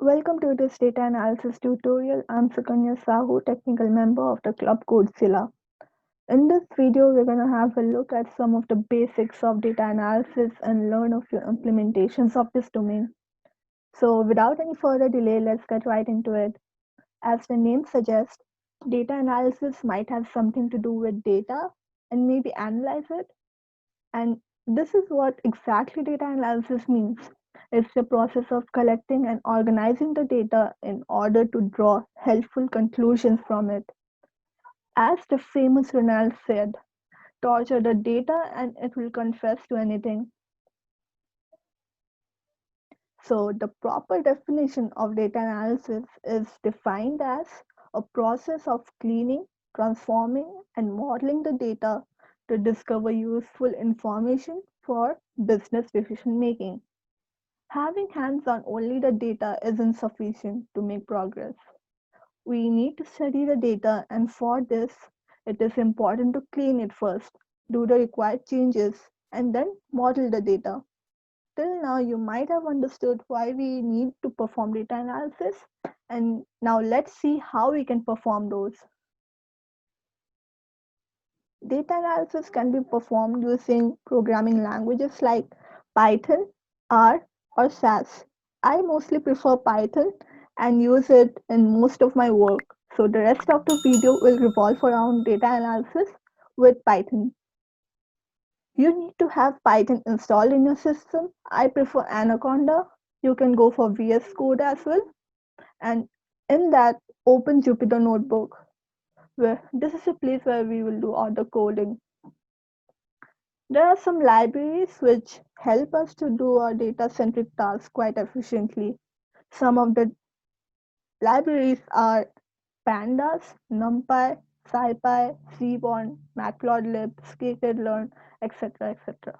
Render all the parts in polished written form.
Welcome to this data analysis tutorial. I'm Sukanya Sahu, technical member of the Club Codezilla. In this video, we're going to have a look at some of the basics of data analysis and learn a few implementations of this domain. So without any further delay, let's get right into it. As the name suggests, data analysis might have something to do with data and maybe analyze it. And this is what exactly data analysis means. It's the process of collecting and organizing the data in order to draw helpful conclusions from it. As the famous Ronald said, torture the data and it will confess to anything. So, the proper definition of data analysis is defined as a process of cleaning, transforming, and modeling the data to discover useful information for business decision making. Having hands on only the data isn't sufficient to make progress. We need to study the data, and for this, it is important to clean it first, do the required changes, and then model the data. Till now, you might have understood why we need to perform data analysis, and now let's see how we can perform those. Data analysis can be performed using programming languages like Python, R, or SAS. I mostly prefer Python and use it in most of my work. So the rest of the video will revolve around data analysis with Python. You need to have Python installed in your system. I prefer Anaconda. You can go for VS Code as well. And in that, open Jupyter Notebook, where this is a place where we will do all the coding. There are some libraries which help us to do our data-centric tasks quite efficiently. Some of the libraries are Pandas, NumPy, SciPy, Seaborn, Matplotlib, Scikit-learn, etc., etc.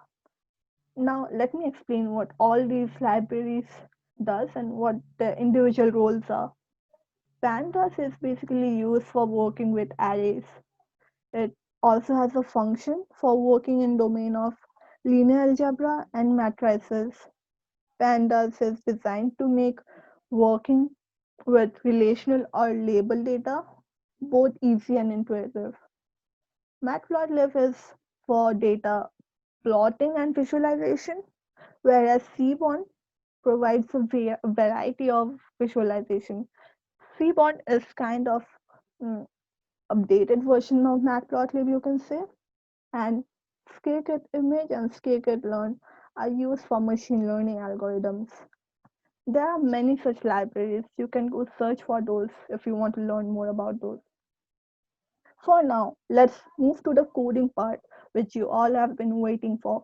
Now, let me explain what all these libraries does and what the individual roles are. Pandas is basically used for working with arrays. It also has a function for working in domain of linear algebra and matrices. Pandas is designed to make working with relational or label data both easy and intuitive. Matplotlib is for data plotting and visualization, whereas Seaborn provides a variety of visualization. Seaborn is kind of mm, updated version of Matplotlib, you can say, and Scikit image and Scikit learn are used for machine learning algorithms. There are many such libraries. You can go search for those if you want to learn more about those. For now, let's move to the coding part, which you all have been waiting for.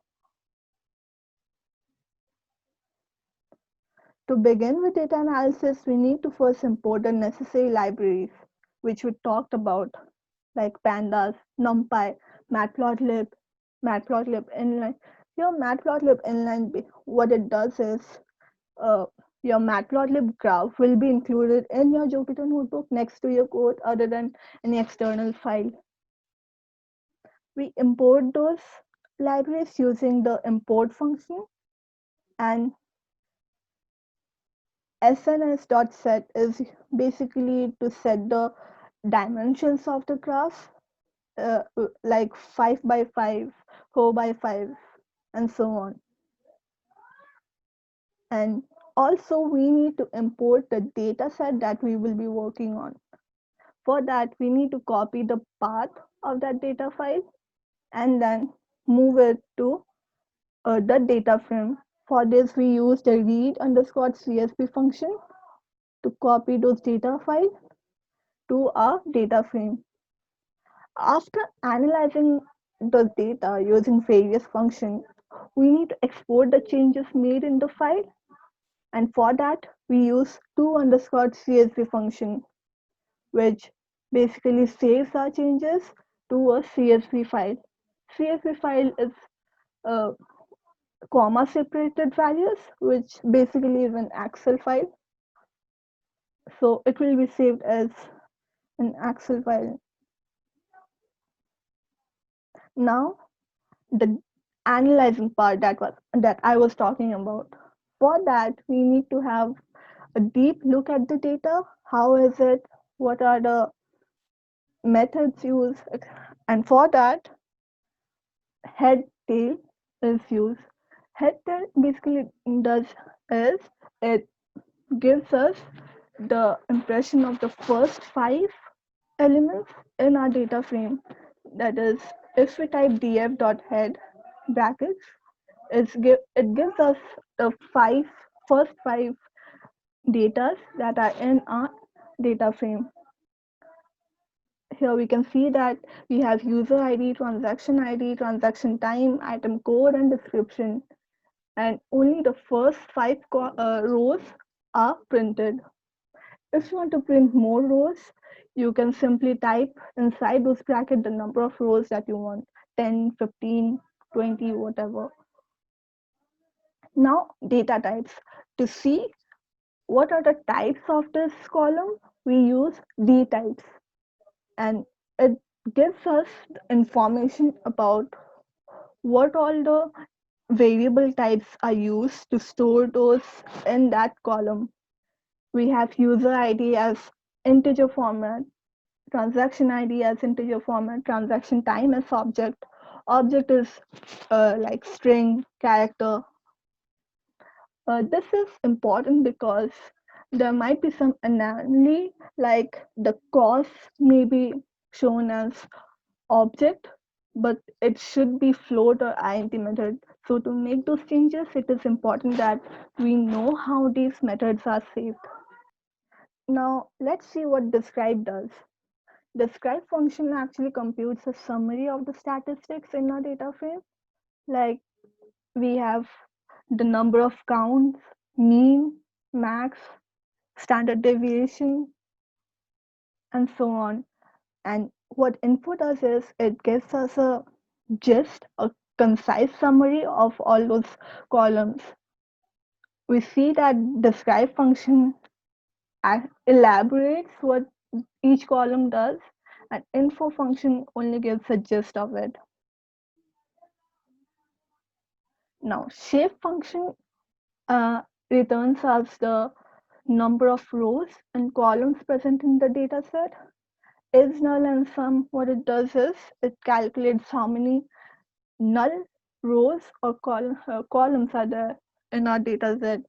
To begin with data analysis, we need to first import the necessary libraries, which we talked about, like Pandas, NumPy, Matplotlib, Matplotlib inline. Your Matplotlib inline, what it does is uh, your Matplotlib graph will be included in your Jupyter notebook next to your code other than any external file. We import those libraries using the import function, and SNS.set is basically to set the dimensions of the graph, like 5 by 5, 4 by 5, and so on. And also we need to import the data set that we will be working on. For that, we need to copy the path of that data file and then move it to the data frame. For this, we use the read underscore CSV function to copy those data files to our data frame. After analyzing the data using various functions, we need to export the changes made in the file. And for that, we use to underscore CSV function, which basically saves our changes to a CSV file. CSV file is comma separated values, which basically is an Excel file. So it will be saved as an Excel file. Now, the analyzing part that I was talking about. For that, we need to have a deep look at the data. How is it? What are the methods used? And for that, head tail is used. Head tail basically does is it gives us the impression of the first five elements in our data frame. That is, if we type df.head brackets, it gives us the first five data that are in our data frame. Here we can see that we have user ID, transaction time, item code, and description. And only the first five rows are printed. If you want to print more rows, you can simply type inside those brackets the number of rows that you want, 10, 15, 20, whatever. Now, data types. To see what are the types of this column, we use D types. And it gives us information about what all the variable types are used to store those in that column. We have user ID as integer format, transaction ID as integer format, transaction time as object. Object is like string, character. This is important because there might be some anomaly, like the cost may be shown as object, but it should be float or int method. So to make those changes, it is important that we know how these methods are saved. Now let's see what describe does. Describe function actually computes a summary of the statistics in our data frame. Like we have the number of counts, mean, max, standard deviation, and so on. And what info does is it gives us a a concise summary of all those columns. We see that describe function elaborates what each column does, and info function only gives a gist of it. Now, shape function uh, returns us the number of rows and columns present in the data set. Is null and sum, what it does is it calculates how many null rows or columns are there in our data set.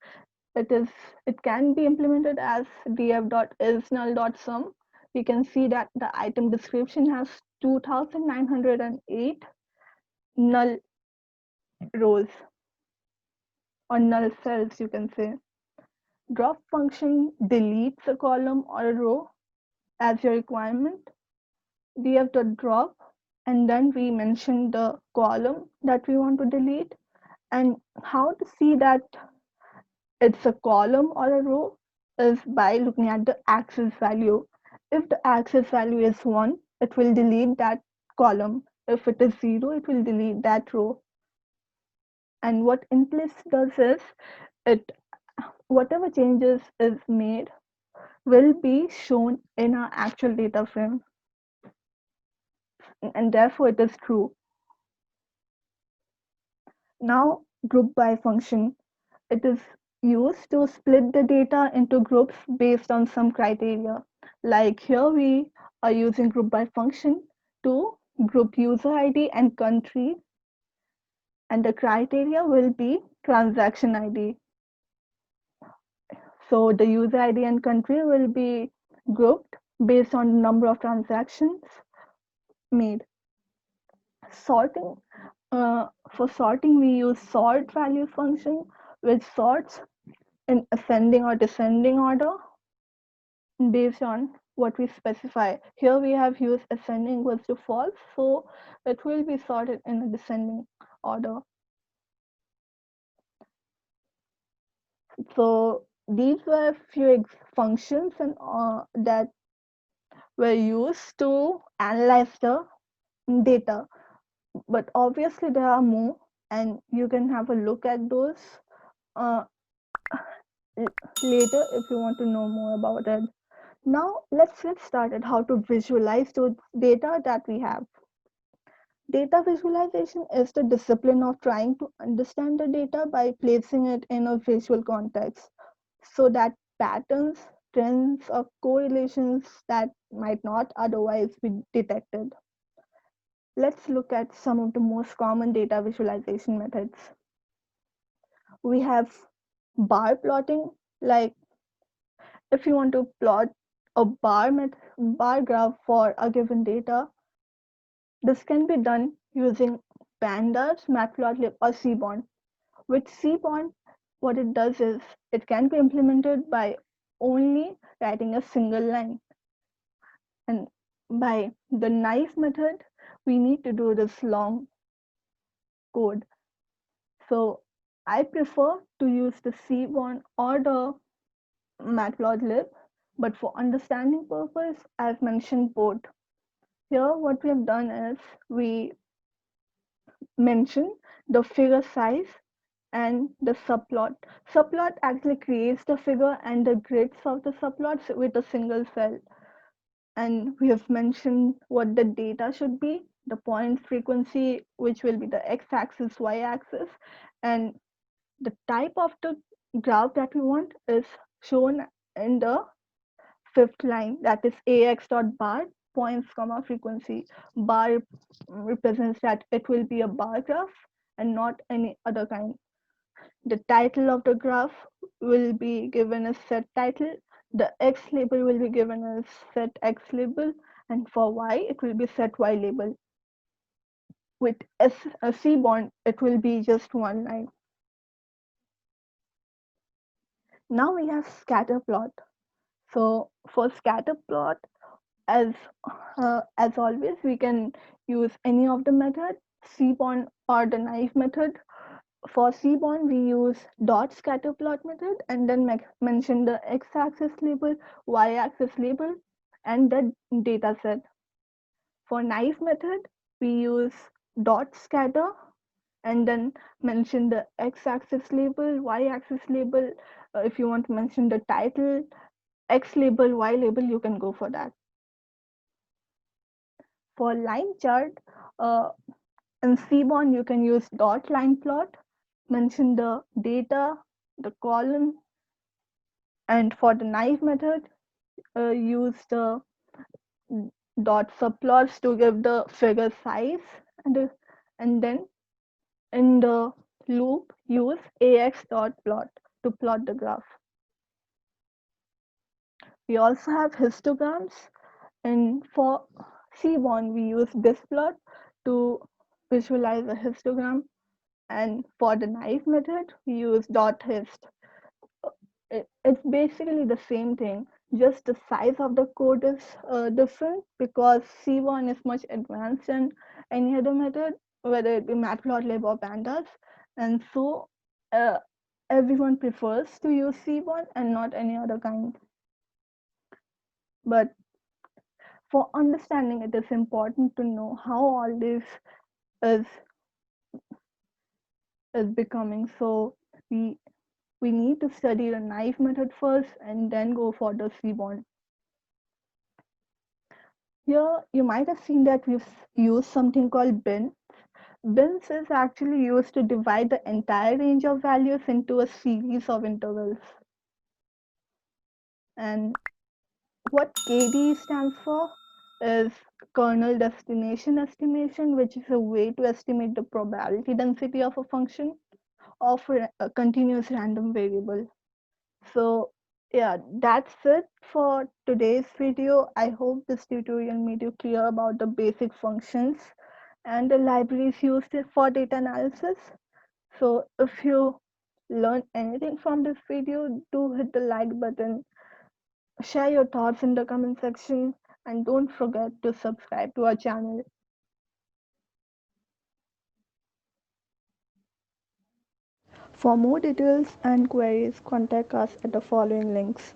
It can be implemented as df.isNull.sum. We can see that the item description has 2,908 null rows or null cells, you can say. Drop function deletes a column or a row as your requirement. Df.drop, and then we mention the column that we want to delete. And how to see that it's a column or a row is by looking at the axis value. If the axis value is 1, it will delete that column. If it is 0, it will delete that row. And what IntList does is it whatever changes is made will be shown in our actual data frame, and therefore it is true. Now, group by function. It is used to split the data into groups based on some criteria. Like here we are using group by function to group user ID and country, and the criteria will be transaction ID. So the user ID and country will be grouped based on the number of transactions made. Sorting. For sorting, we use sort value function, which sorts in ascending or descending order based on what we specify. Here we have used ascending equals to false, so it will be sorted in a descending order. So these were a few functions and that were used to analyze the data. But obviously there are more, and you can have a look at those uh, later if you want to know more about it. Now let's get started how to visualize the data that we have. Data visualization is the discipline of trying to understand the data by placing it in a visual context so that patterns, trends, or correlations that might not otherwise be detected. Let's look at some of the most common data visualization methods. We have bar plotting, like if you want to plot a bar graph for a given data, this can be done using pandas, matplotlib, or seaborn. With seaborn, what it does is it can be implemented by only writing a single line, and by the knife method we need to do this long code. So I prefer to use the seaborn or the matplotlib, but for understanding purpose I've mentioned both. Here what we have done is we mention the figure size and the subplot. Subplot actually creates the figure and the grids of the subplots with a single cell. And we have mentioned what the data should be, the point frequency, which will be the x-axis, y-axis, and the type of the graph that we want is shown in the fifth line, that is ax dot bar points comma frequency. Bar represents that it will be a bar graph and not any other kind. The title of the graph will be given as set title. The X label will be given as set X label, and for Y it will be set Y label. With a seaborn, it will be just one line. Now we have scatter plot. So for scatter plot, as as always, we can use any of the method, seaborn or the knife method. For seaborn, we use dot scatter plot method and then mention the x-axis label, y-axis label, and the data set. For knife method, we use dot scatter and then mention the x-axis label, y-axis label. If you want to mention the title, x label, y label, you can go for that. For line chart, uh, in seaborn, you can use dot line plot, mention the data, the column, and for the knife method, use the dot subplots to give the figure size, and then in the loop, use ax dot plot to plot the graph. We also have histograms, and for seaborn, we use displot to visualize a histogram, and for the knife method, we use dot hist. It's basically the same thing, just the size of the code is different because C1 is much advanced than any other method, whether it be Matplotlib or Pandas, and so uh, everyone prefers to use C1 and not any other kind. But for understanding it is important to know how all this is becoming. So we we need to study the knife method first and then go for the seaborn. Here, you might have seen that we've used something called bin. Bins is actually used to divide the entire range of values into a series of intervals. And what KD stands for is kernel destination estimation, which is a way to estimate the probability density of a function of a continuous random variable. So yeah, that's it for today's video. I hope this tutorial made you clear about the basic functions and the libraries used for data analysis. So if you learned anything from this video, do hit the like button, share your thoughts in the comment section, and don't forget to subscribe to our channel. For more details and queries, contact us at the following links.